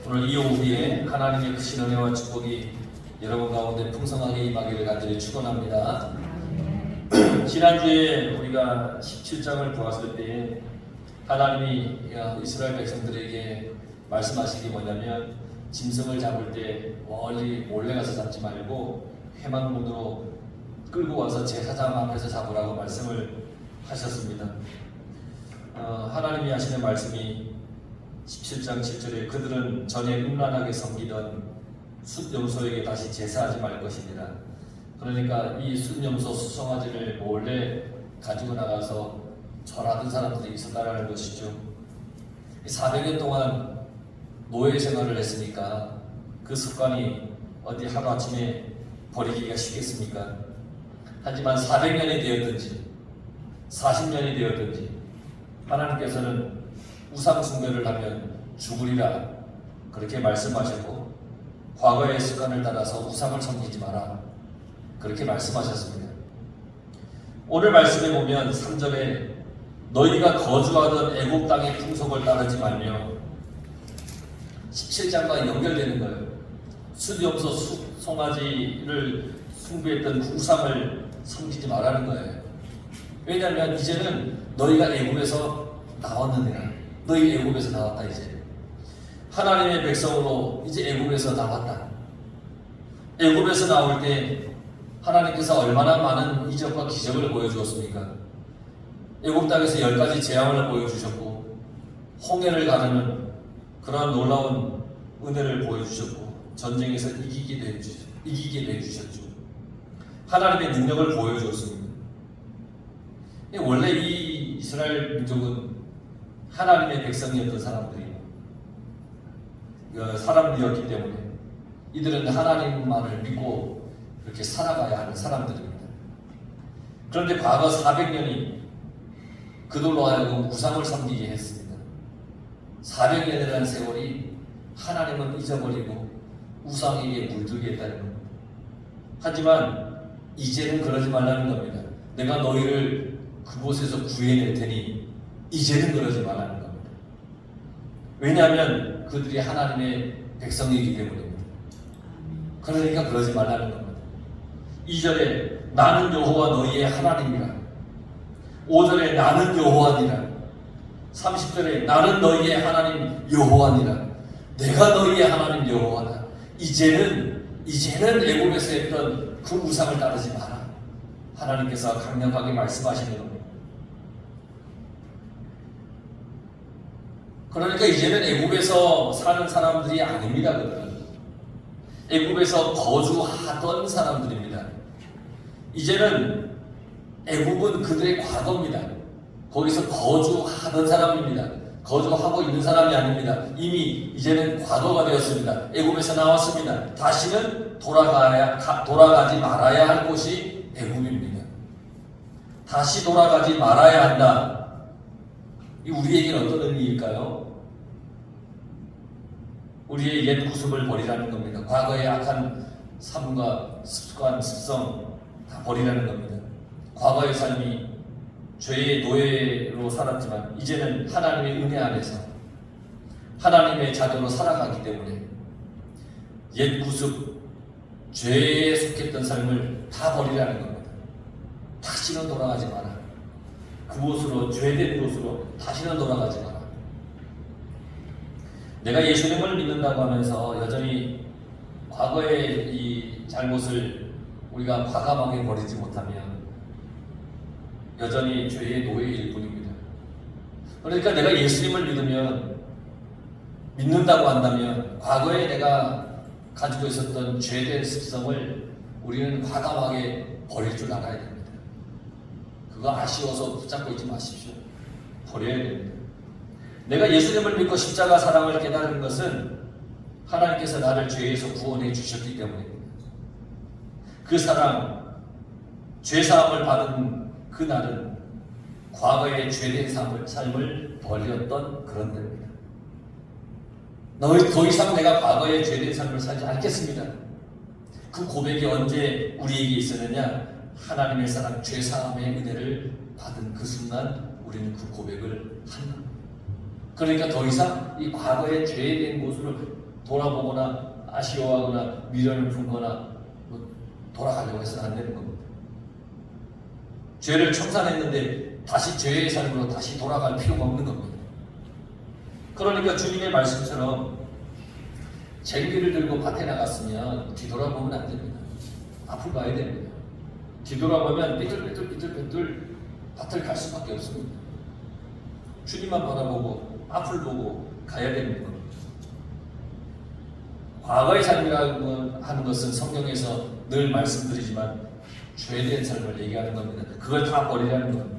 오늘 이 오후에 하나님의 크신 은혜와 축복이 여러분 가운데 풍성하게 임하기를 간절히 축원합니다. 지난주에 우리가 17장을 보았을 때 하나님이 이스라엘 백성들에게 말씀하신 게 뭐냐면 짐승을 잡을 때 멀리 몰래 가서 잡지 말고 회막문으로 끌고 와서 제사장 앞에서 잡으라고 말씀을 하셨습니다. 하나님이 하시는 말씀이 17장 7절에 그들은 전에 음란하게 섬기던 숫염소에게 다시 제사하지 말 것입니다. 그러니까 이 숫염소 수송아지를 몰래 가지고 나가서 절하던 사람들이 있었다는 것이죠. 400년 동안 노예 생활을 했으니까 그 습관이 어디 하루아침에 버리기가 쉽겠습니까? 하지만 400년이 되었든지 40년이 되었든지 하나님께서는 우상 숭배를 하면 죽으리라 그렇게 말씀하셨고 과거의 습관을 따라서 우상을 섬기지 마라 그렇게 말씀하셨습니다. 오늘 말씀에 보면 3절에 너희가 거주하던 애국 땅의 풍속을 따르지 말며 17장과 연결되는 거예요. 숫염소 송아지를 숭배했던 우상을 섬기지 말라는 거예요. 왜냐하면 이제는 너희가 애국에서 나왔느니라. 너희 애국에서 나왔다. 이제 하나님의 백성으로 이제 애국에서 나왔다. 애국에서 나올 때 하나님께서 얼마나 많은 이적과 기적을 보여주었습니까? 애국 땅에서 10가지 재앙을 보여주셨고 홍해를 가르는 그러한 놀라운 은혜를 보여주셨고 전쟁에서 이기게 해주셨죠. 하나님의 능력을 보여주었습니다. 원래 이 이스라엘 민족은 하나님의 백성이었던 사람들이었기 때문에 이들은 하나님만을 믿고 그렇게 살아가야 하는 사람들입니다. 그런데 과거 400년이 그들로 하여금 우상을 섬기게 했습니다. 400년이라는 세월이 하나님은 잊어버리고 우상에게 물들게 했다는 겁니다. 하지만 이제는 그러지 말라는 겁니다. 내가 너희를 그곳에서 구해낼 테니 이제는 그러지 말라는 겁니다. 왜냐하면 그들이 하나님의 백성이기 때문입니다. 그러니까 그러지 말라는 겁니다. 2절에 나는 여호와 너희의 하나님이라. 5절에 나는 여호와니라. 30절에 나는 너희의 하나님 여호와니라. 내가 너희의 하나님 여호와다. 이제는 애굽에서 했던 그 우상을 따르지 마라. 하나님께서 강력하게 말씀하시는 겁니다. 그러니까 이제는 애굽에서 사는 사람들이 아닙니다. 그들은 애굽에서 거주하던 사람들입니다. 이제는 애굽은 그들의 과거입니다. 거기서 거주하던 사람입니다. 거주하고 있는 사람이 아닙니다. 이미 이제는 과거가 되었습니다. 애굽에서 나왔습니다. 다시는 돌아가지 말아야 할 곳이 애굽입니다. 다시 돌아가지 말아야 한다. 이 우리에게는 어떤 의미일까요? 우리의 옛 구습을 버리라는 겁니다. 과거의 악한 삶과 습관, 습성 다 버리라는 겁니다. 과거의 삶이 죄의 노예로 살았지만 이제는 하나님의 은혜 안에서 하나님의 자녀로 살아가기 때문에 옛 구습, 죄에 속했던 삶을 다 버리라는 겁니다. 다시는 돌아가지 마라. 그곳으로, 죄된 곳으로 다시는 돌아가지 마라. 내가 예수님을 믿는다고 하면서 여전히 과거의 이 잘못을 우리가 과감하게 버리지 못하면 여전히 죄의 노예일 뿐입니다. 그러니까 내가 예수님을 믿는다고 한다면 과거에 내가 가지고 있었던 죄된 습성을 우리는 과감하게 버릴 줄 알아야 됩니다. 그거 아쉬워서 붙잡고 있지 마십시오. 버려야 됩니다. 내가 예수님을 믿고 십자가 사랑을 깨달은 것은 하나님께서 나를 죄에서 구원해 주셨기 때문입니다. 그 사랑, 죄사함을 받은 그날은 과거의 죄된 삶을 버렸던 그런 때입니다. 더 이상 내가 과거의 죄된 삶을 살지 않겠습니다. 그 고백이 언제 우리에게 있었느냐? 하나님의 사랑, 죄사함의 은혜를 받은 그 순간 우리는 그 고백을 한다. 그러니까 더 이상 이 과거의 죄된 곳으로 돌아보거나 아쉬워하거나 미련을 품거나 뭐 돌아가려고 해서는 안 되는 겁니다. 죄를 청산했는데 다시 죄의 삶으로 다시 돌아갈 필요가 없는 겁니다. 그러니까 주님의 말씀처럼 쟁기를 들고 밭에 나갔으면 뒤돌아보면 안 됩니다. 앞으로 가야 됩니다. 뒤돌아보면 삐뚤삐뚤 밭을 갈 수밖에 없습니다. 주님만 바라보고 앞을 보고 가야 됩니다. 과거의 삶이라고 하는 것은 성경에서 늘 말씀드리지만 죄된 삶을 얘기하는 겁니다. 그걸 다 버리라는 겁니다.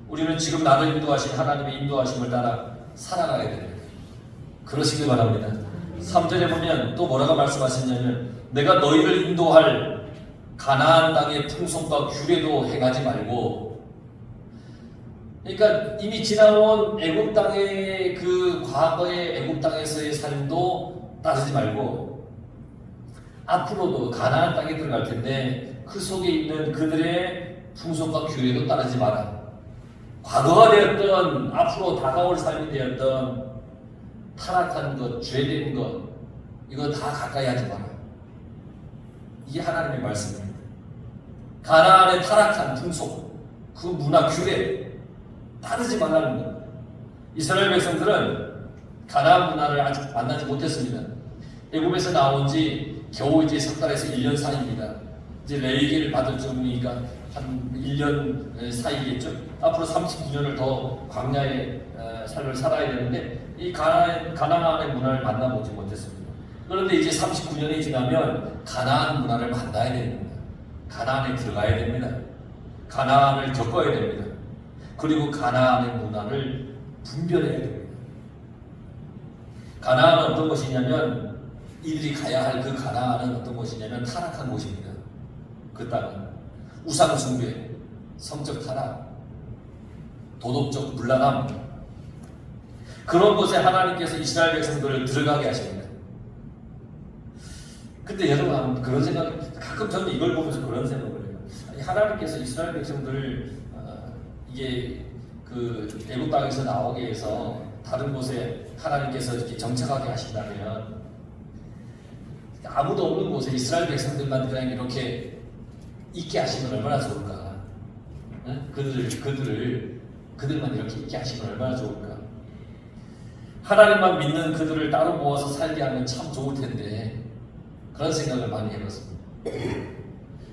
우리는 지금 나를 인도하신 하나님의 인도하심을 따라 살아가야 됩니다. 그러시길 바랍니다. 3절에 보면 또 뭐라고 말씀하셨냐면 내가 너희를 인도할 가나안 땅의 풍속과 규례도 행하지 말고, 그러니까 이미 지나온 애굽 땅의 그 과거의 애굽 땅에서의 삶도 따르지 말고 앞으로도 가나안 땅에 들어갈 텐데 그 속에 있는 그들의 풍속과 규례도 따르지 마라. 과거가 되었던 앞으로 다가올 삶이 되었던 타락한 것, 죄된 것, 이거 다 가까이 하지 마라. 이게 하나님의 말씀입니다. 가나안의 타락한 풍속, 그 문화, 규례 따르지 말라는 것. 이스라엘 백성들은 가나안 문화를 아직 만나지 못했습니다. 애굽에서 나온 지 겨우 이제 석 달에서 1년 사이입니다. 이제 레위기를 받을 정도니까 한 1년 사이겠죠. 앞으로 39년을 더 광야의 삶을 살아야 되는데 이 가나안의 문화를 만나보지 못했습니다. 그런데 이제 39년이 지나면 가나안 문화를 만나야 됩니다. 가나안에 들어가야 됩니다. 가나안을 겪어야 됩니다. 그리고 가나안의 문화를 분별해야 됩니다. 가나안은 어떤 것이냐면 이들이 가야 할 그 가나안은 어떤 것이냐면 타락한 곳입니다. 그 땅은 우상 숭배, 성적 타락, 도덕적 문란함, 그런 곳에 하나님께서 이스라엘 백성들을 들어가게 하십니다. 근데 여러분 그런 생각, 가끔 저는 이걸 보면서 그런 생각을 해요. 하나님께서 이스라엘 백성들을 이게 그 애굽 땅에서 나오게 해서 다른 곳에 하나님께서 이렇게 정착하게 하신다면 아무도 없는 곳에 이스라엘 백성들만 그냥 이렇게 있게 하시면 얼마나 좋을까? 응? 그들만 이렇게 있게 하시면 얼마나 좋을까? 하나님만 믿는 그들을 따로 모아서 살게 하면 참 좋을 텐데 그런 생각을 많이 해봤습니다.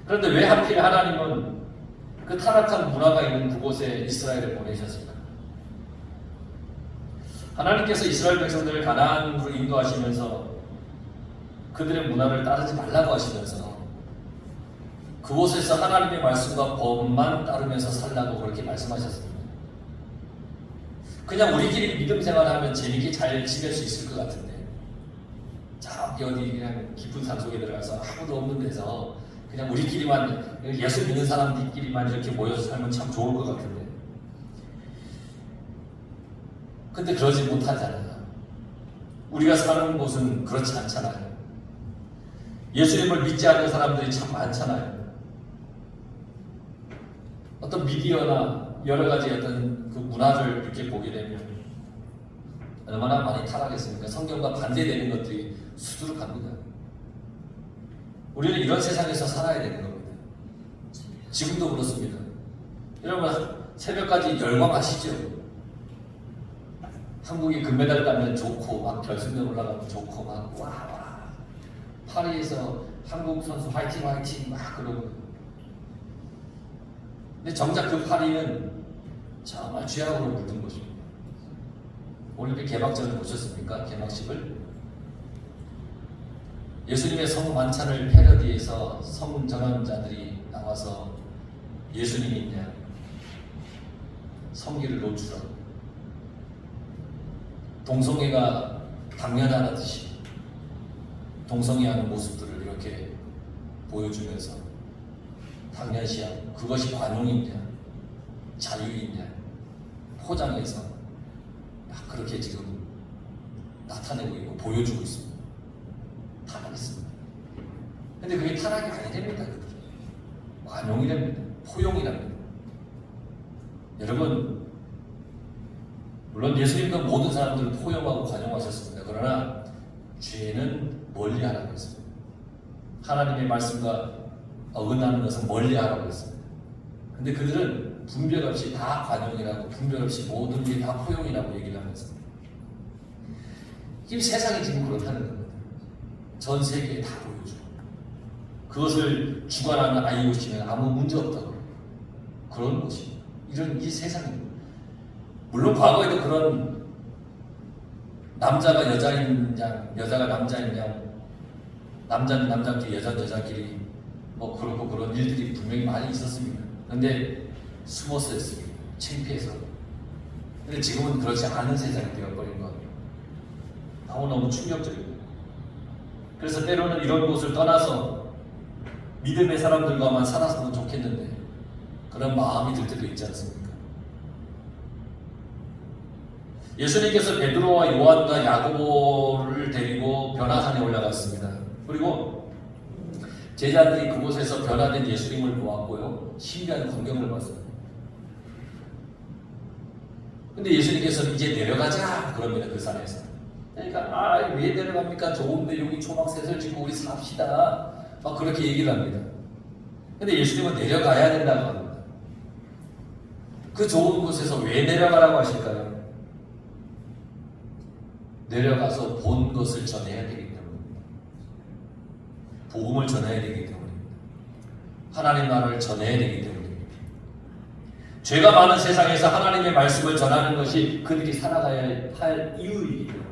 그런데 왜 하필 하나님은 그 타락한 문화가 있는 그곳에 이스라엘을 보내셨을까? 하나님께서 이스라엘 백성들을 가나안으로 인도하시면서 그들의 문화를 따르지 말라고 하시면서 그곳에서 하나님의 말씀과 법만 따르면서 살라고 그렇게 말씀하셨습니다. 그냥 우리끼리 믿음 생활하면 재밌게 잘 지낼 수 있을 것 같은데 저기 어디 그냥 깊은 산속에 들어가서 아무도 없는 데서 그냥 우리끼리만 예수 믿는 사람들끼리만 이렇게 모여서 살면 참 좋을 것 같은데 근데 그러지 못하잖아요. 우리가 사는 곳은 그렇지 않잖아요. 예수님을 믿지 않는 사람들이 참 많잖아요. 어떤 미디어나 여러 가지 어떤 그 문화를 이렇게 보게 되면 얼마나 많이 타락했습니까? 성경과 반대되는 것들이 수두룩합니다. 우리는 이런 세상에서 살아야 되는 겁니다. 지금도 그렇습니다. 여러분 새벽까지 열광하시죠? 한국이 금메달 따면 좋고 막 결승전 올라가면 좋고 막 와 파리에서 한국 선수 화이팅 막 그러고 근데 정작 그 파리는 정말 죄악으로 물든 것입니다. 올림픽 개막전을 보셨습니까? 개막식을 예수님의 성만찬을 패러디해서 성전환자들이 나와서 예수님이 있냐 성기를 노출하고 동성애가 당연하듯이 동성애하는 모습들을 이렇게 보여주면서 당연시하고 그것이 관용이냐 자유이냐 포장해서 막 그렇게 지금 나타내고 있고 보여주고 있습니다. 타락했습니다. 근데 그게 타락이 아니랍니다. 관용이랍니다. 포용이랍니다. 여러분 물론 예수님도 모든 사람들을 포용하고 관용하셨습니다. 그러나 죄는 멀리하라고 했습니다. 하나님의 말씀과 어긋나는 것은 멀리하라고 했습니다. 근데 그들은 분별 없이 다 관용이라고, 분별 없이 모든 게 다 포용이라고 얘기를 하면서 이 세상이 지금 그렇다는 겁니다. 전 세계에 다 보여주고 그것을 주관하는 아이오시면 아무 문제 없다고 그런 것입니다. 이런 이 세상입니다. 물론 과거에도 그런 남자가 여자인 양, 여자가 남자인 양, 남자는 남자끼리, 여자는 여자끼리 뭐 그렇고 그런 일들이 분명히 많이 있었습니다. 근데 숨어서 했습니다. 창피해서. 근데 지금은 그렇지 않은 세상이 되어버린 것 너무 충격적입니다. 그래서 때로는 이런 곳을 떠나서 믿음의 사람들과만 살았으면 좋겠는데 그런 마음이 들 때도 있지 않습니까? 예수님께서 베드로와 요한과 야고보를 데리고 변화산에 올라갔습니다. 그리고 제자들이 그곳에서 변화된 예수님을 보았고요. 신비한 광경을 봤습니다. 근데 예수님께서 이제 내려가자 그럽니다. 그 산에서. 그러니까 왜 내려갑니까? 좋은데 여기 초막셋을 짓고 우리 삽시다. 막 그렇게 얘기를 합니다. 근데 예수님은 내려가야 된다고 합니다. 그 좋은 곳에서 왜 내려가라고 하실까요? 내려가서 본 것을 전해야 되기 때문입니다. 복음을 전해야 되기 때문입니다. 하나님 나라를 전해야 되기 때문입니다. 죄가 많은 세상에서 하나님의 말씀을 전하는 것이 그들이 살아가야 할 이유이기 때문입니다.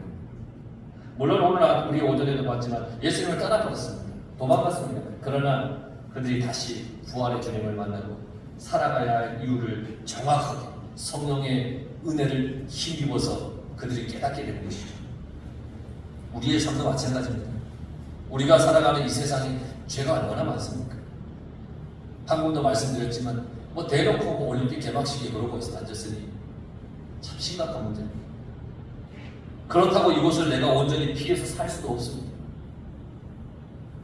물론 오늘 우리 오전에도 봤지만 예수님을 떠나버렸습니다. 도망갔습니다. 그러나 그들이 다시 부활의 주님을 만나고 살아가야 할 이유를 정확하게 성령의 은혜를 힘입어서 그들이 깨닫게 되는 것이죠. 우리의 삶도 마찬가지입니다. 우리가 살아가는 이 세상에 죄가 얼마나 많습니까? 방금도 말씀드렸지만 대놓고 올림픽 개막식에 그러고 앉았으니 참 심각한 문제입니다. 그렇다고 이곳을 내가 온전히 피해서 살 수도 없습니다.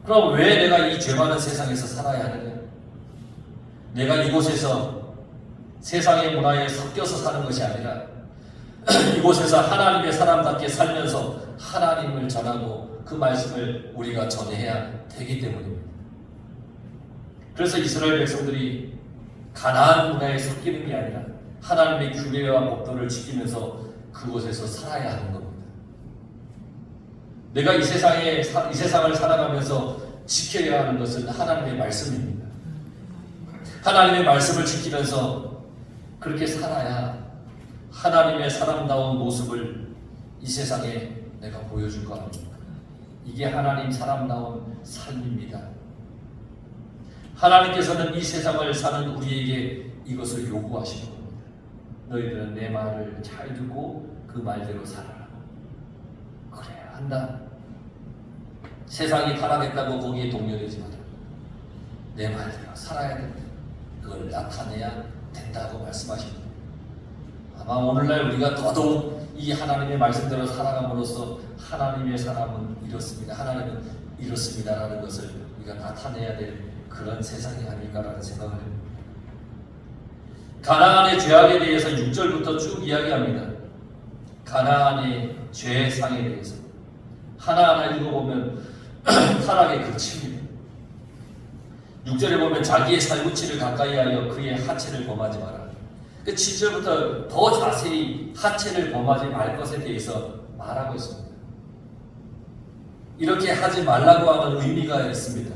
그럼 왜 내가 이 죄 많은 세상에서 살아야 하느냐? 내가 이곳에서 세상의 문화에 섞여서 사는 것이 아니라 이곳에서 하나님의 사람답게 살면서 하나님을 전하고 그 말씀을 우리가 전해야 되기 때문입니다. 그래서 이스라엘 백성들이 가나안 문화에 섞이는 게 아니라 하나님의 규례와 법도를 지키면서 그곳에서 살아야 하는 겁니다. 내가 이 세상을 살아가면서 지켜야 하는 것은 하나님의 말씀입니다. 하나님의 말씀을 지키면서 그렇게 살아야 하나님의 사람다운 모습을 이 세상에 내가 보여줄 거 아닙니까? 이게 하나님 사람다운 삶입니다. 하나님께서는 이 세상을 사는 우리에게 이것을 요구하시는 겁니다. 너희들은 내 말을 잘 듣고 그 말대로 살아라. 그래야 한다. 세상이 타락했다고 거기에 동요되지 마라. 내 말대로 살아야 된다. 그걸 나타내야 된다고 말씀하십니다. 아마 오늘날 우리가 더더욱 이 하나님의 말씀대로 살아감으로써 하나님의 사람은 이렇습니다. 하나님은 이렇습니다라는 것을 우리가 나타내야 될 그런 세상이 아닐까라는 생각을 합니다. 가나안의 죄악에 대해서 6절부터 쭉 이야기합니다. 가나안의 죄상에 대해서 하나하나 읽어보면 타락의 극치입니다. 6절에 보면 자기의 살구치를 가까이하여 그의 하체를 범하지 마라. 7절부터 더 자세히 하체를 범하지 말 것에 대해서 말하고 있습니다. 이렇게 하지 말라고 하는 의미가 있습니다.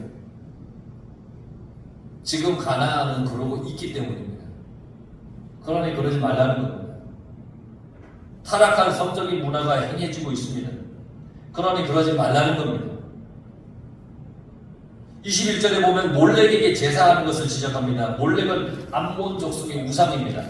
지금 가나안은 그러고 있기 때문입니다. 그러니 그러지 말라는 겁니다. 타락한 성적인 문화가 행해지고 있습니다. 그러니 그러지 말라는 겁니다. 21절에 보면 몰렉에게 제사하는 것을 지적합니다. 몰렉은 암몬 족속의 우상입니다.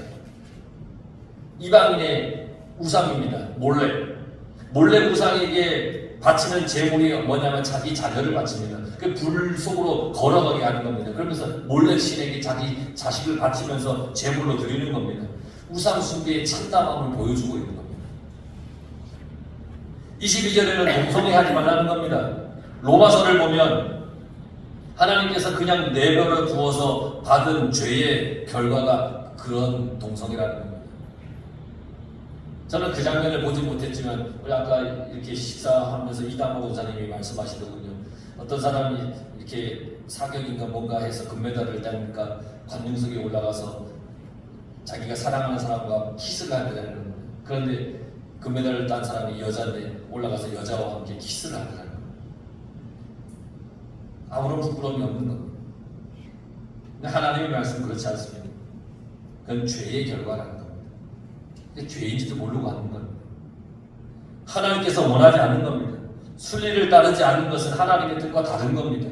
이방인의 우상입니다. 몰렉 우상에게 바치는 제물이 뭐냐면 자기 자녀를 바칩니다. 그 불 속으로 걸어가게 하는 겁니다. 그러면서 몰렉 신에게 자기 자식을 바치면서 제물로 드리는 겁니다. 우상 숭배의 참담함을 보여주고 있는 겁니다. 22절에는 동성애하지 말라는 겁니다. 로마서를 보면 하나님께서 그냥 내버려 두어서 받은 죄의 결과가 그런 동성애라는 겁니다. 저는 그 장면을 보지 못했지만 우리 아까 이렇게 식사하면서 이담호 원사님이 말씀하시더군요. 어떤 사람이 이렇게 사격인가 뭔가 해서 금메달을 따니까 관중석에 올라가서 자기가 사랑하는 사람과 키스를 하더라는 겁니다. 그런데 금메달을 딴 사람이 여자인데 올라가서 여자와 함께 키스를 하더라는 겁니다. 아무런 부끄러움이 없는 겁니다. 근데 하나님의 말씀은 그렇지 않습니다. 그건 죄의 결과라는 겁니다. 죄인지도 모르고 하는 겁니다. 하나님께서 원하지 않는 겁니다. 순리를 따르지 않는 것은 하나님의 뜻과 다른 겁니다.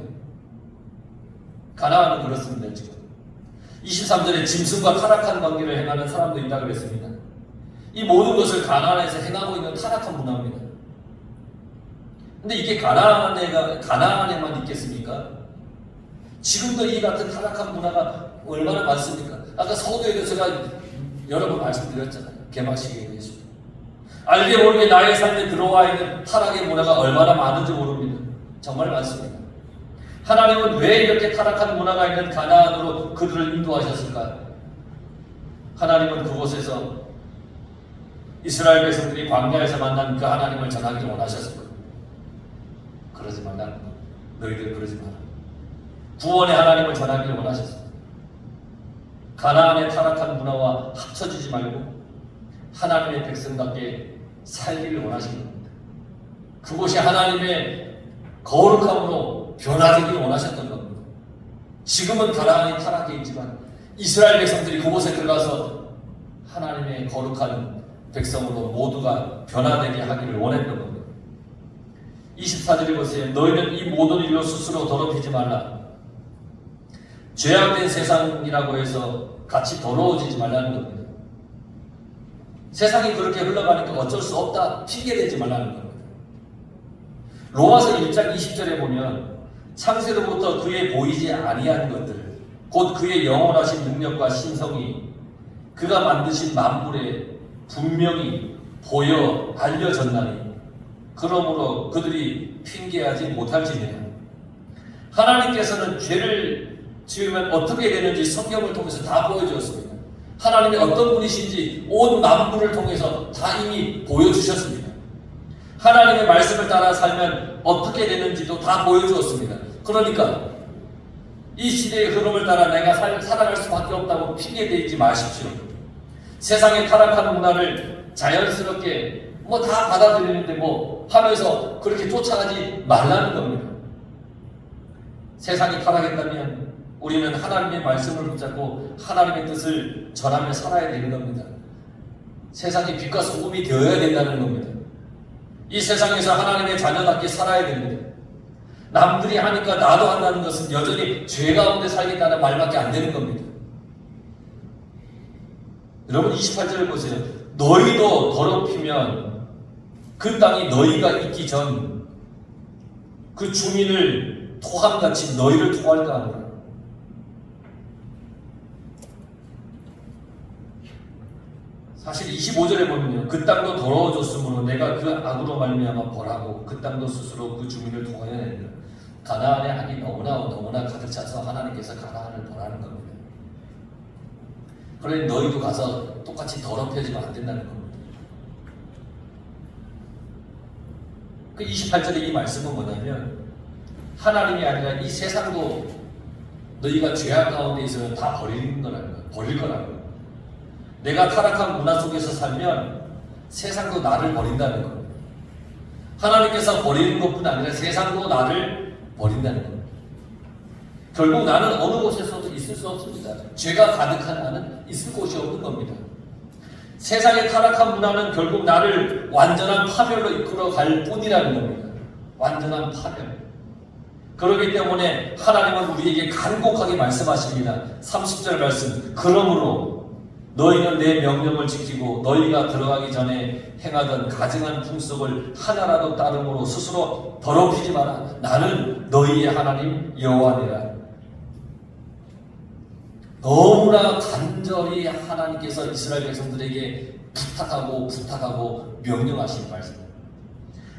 가나안은 그렇습니다. 지금 23절에 짐승과 타락한 관계를 행하는 사람도 있다고 그랬습니다. 이 모든 것을 가나안에서 행하고 있는 타락한 문화입니다. 근데 이게 가나안에만 있겠습니까? 지금도 이 같은 타락한 문화가 얼마나 많습니까? 아까 서도에도 제가 여러 번 말씀드렸잖아요. 개막식에 대해서. 알게 모르게 나의 삶에 들어와 있는 타락의 문화가 얼마나 많은지 모릅니다. 정말 많습니다. 하나님은 왜 이렇게 타락한 문화가 있는 가나안으로 그들을 인도하셨을까요? 하나님은 그곳에서 이스라엘 백성들이 광야에서 만난 그 하나님을 전하기를 원하셨을 겁니다. 그러지 말라는 것. 너희들 그러지 마라. 구원의 하나님을 전하기를 원하셨습니다. 가나안의 타락한 문화와 합쳐지지 말고 하나님의 백성답게 살기를 원하시는 겁니다. 그곳이 하나님의 거룩함으로 변화되기를 원하셨던 겁니다. 지금은 가나안이 타락해 있지만 이스라엘 백성들이 그곳에 들어가서 하나님의 거룩한 백성으로 모두가 변화되게 하기를 원했던 겁니다. 24절에 보세요. 너희는 이 모든 일로 스스로 더럽히지 말라. 죄악된 세상이라고 해서 같이 더러워지지 말라는 겁니다. 세상이 그렇게 흘러가니까 어쩔 수 없다 핑계대지 말라는 겁니다. 로마서 1장 20절에 보면 창세로부터 그의 보이지 아니한 것들 곧 그의 영원하신 능력과 신성이 그가 만드신 만물에 분명히 보여 알려졌나니 그러므로 그들이 핑계하지 못할지니라. 하나님께서는 죄를 지으면 어떻게 되는지 성경을 통해서 다 보여주었습니다. 하나님이 어떤 분이신지 온 만물을 통해서 다 이미 보여주셨습니다. 하나님의 말씀을 따라 살면 어떻게 되는지도 다 보여주었습니다. 그러니까 이 시대의 흐름을 따라 내가 살아갈 수밖에 없다고 핑계대지 마십시오. 세상의 타락한 문화를 자연스럽게 다 받아들이는데 하면서 그렇게 쫓아가지 말라는 겁니다. 세상이 타락했다면 우리는 하나님의 말씀을 붙잡고 하나님의 뜻을 전하며 살아야 되는 겁니다. 세상이 빛과 소금이 되어야 된다는 겁니다. 이 세상에서 하나님의 자녀답게 살아야 됩니다. 남들이 하니까 나도 한다는 것은 여전히 죄 가운데 살겠다는 말밖에 안 되는 겁니다. 여러분 28절을 보세요. 너희도 더럽히면 그 땅이 너희가 있기 전 그 주민을 토함같이 너희를 토할까 하노라. 사실 25절에 보면요. 그 땅도 더러워졌으므로 내가 그 악으로 말미암아 벌하고 그 땅도 스스로 그 주민을 토하여낸다. 가나안의 악이 너무나 가득 차서 하나님께서 가나안을 벌하는 겁니다. 그러니 너희도 가서 똑같이 더럽혀지면 안 된다는 겁니다. 그 28절의 이 말씀은 뭐냐면 하나님이 아니라 이 세상도 너희가 죄악 가운데 있으면 다 버릴 거라는 거예요. 내가 타락한 문화 속에서 살면 세상도 나를 버린다는 겁니다. 하나님께서 버리는 것뿐 아니라 세상도 나를 버린다는 겁니다. 결국 나는 어느 곳에서도 있을 수 없습니다. 죄가 가득한 나는 있을 곳이 없는 겁니다. 세상의 타락한 문화는 결국 나를 완전한 파멸로 이끌어갈 뿐이라는 겁니다. 완전한 파멸. 그렇기 때문에 하나님은 우리에게 간곡하게 말씀하십니다. 30절 말씀. 그러므로 너희는 내 명령을 지키고 너희가 들어가기 전에 행하던 가증한 풍속을 하나라도 따름으로 스스로 더럽히지 마라. 나는 너희의 하나님 여호와니라. 너무나 간절히 하나님께서 이스라엘 백성들에게 부탁하고 명령하신 말씀입니다.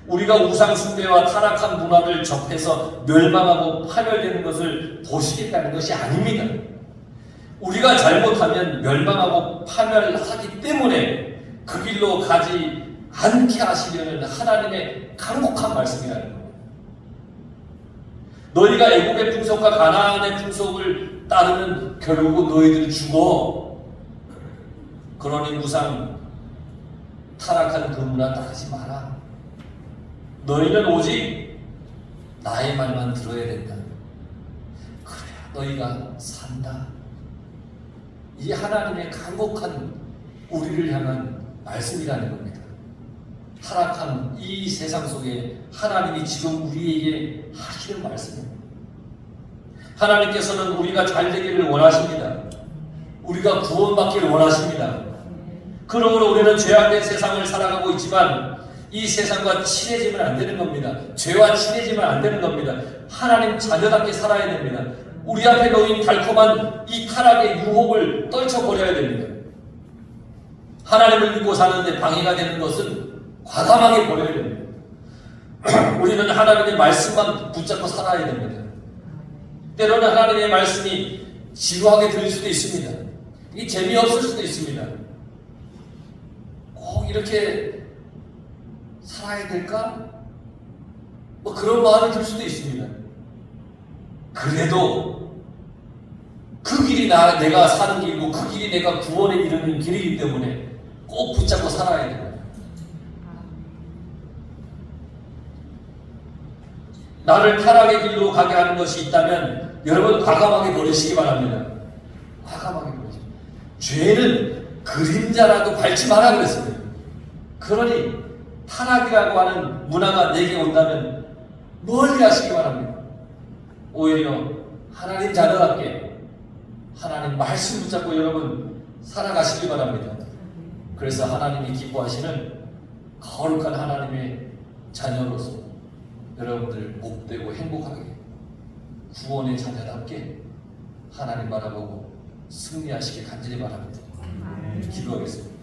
우리가 우상 숭배와 타락한 문화를 접해서 멸망하고 파멸되는 것을 보시겠다는 것이 아닙니다. 우리가 잘못하면 멸망하고 파멸하기 때문에 그 길로 가지 않게 하시려는 하나님의 간곡한 말씀이라는 겁니다. 너희가 애국의 풍속과 가나안의 풍속을 따르면 결국 너희들 죽어. 그러니 무상 타락한 그 문화 따르지 마라. 너희는 오직 나의 말만 들어야 된다. 그래야 너희가 산다. 이 하나님의 간곡한 우리를 향한 말씀이라는 겁니다. 타락한 이 세상 속에 하나님이 지금 우리에게 하시는 말씀입니다. 하나님께서는 우리가 잘 되기를 원하십니다. 우리가 구원받기를 원하십니다. 그러므로 우리는 죄악된 세상을 살아가고 있지만 이 세상과 친해지면 안 되는 겁니다. 죄와 친해지면 안 되는 겁니다. 하나님 자녀답게 살아야 됩니다. 우리 앞에 놓인 달콤한 이 타락의 유혹을 떨쳐버려야 됩니다. 하나님을 믿고 사는데 방해가 되는 것은 과감하게 버려야 됩니다. 우리는 하나님의 말씀만 붙잡고 살아야 됩니다. 때로는 하나님의 말씀이 지루하게 들릴 수도 있습니다. 이게 재미없을 수도 있습니다. 꼭 이렇게 살아야 될까? 뭐 그런 마음이 들 수도 있습니다. 그래도 그 길이 내가 사는 길이고 그 길이 내가 구원에 이르는 길이기 때문에 꼭 붙잡고 살아야 돼요. 나를 타락의 길로 가게 하는 것이 있다면 여러분 과감하게 버리시기 바랍니다. 과감하게 버리시기. 죄는 그림자라도 밟지 마라 그랬습니다. 그러니 타락이라고 하는 문화가 내게 온다면 멀리 하시기 바랍니다. 오히려 하나님 자녀답게 하나님 말씀 붙잡고 여러분 살아가시기 바랍니다. 그래서 하나님이 기뻐하시는 거룩한 하나님의 자녀로서 여러분들 복되고 행복하게 구원의 자녀답게 하나님 바라보고 승리하시길 간절히 바랍니다. 기도하겠습니다.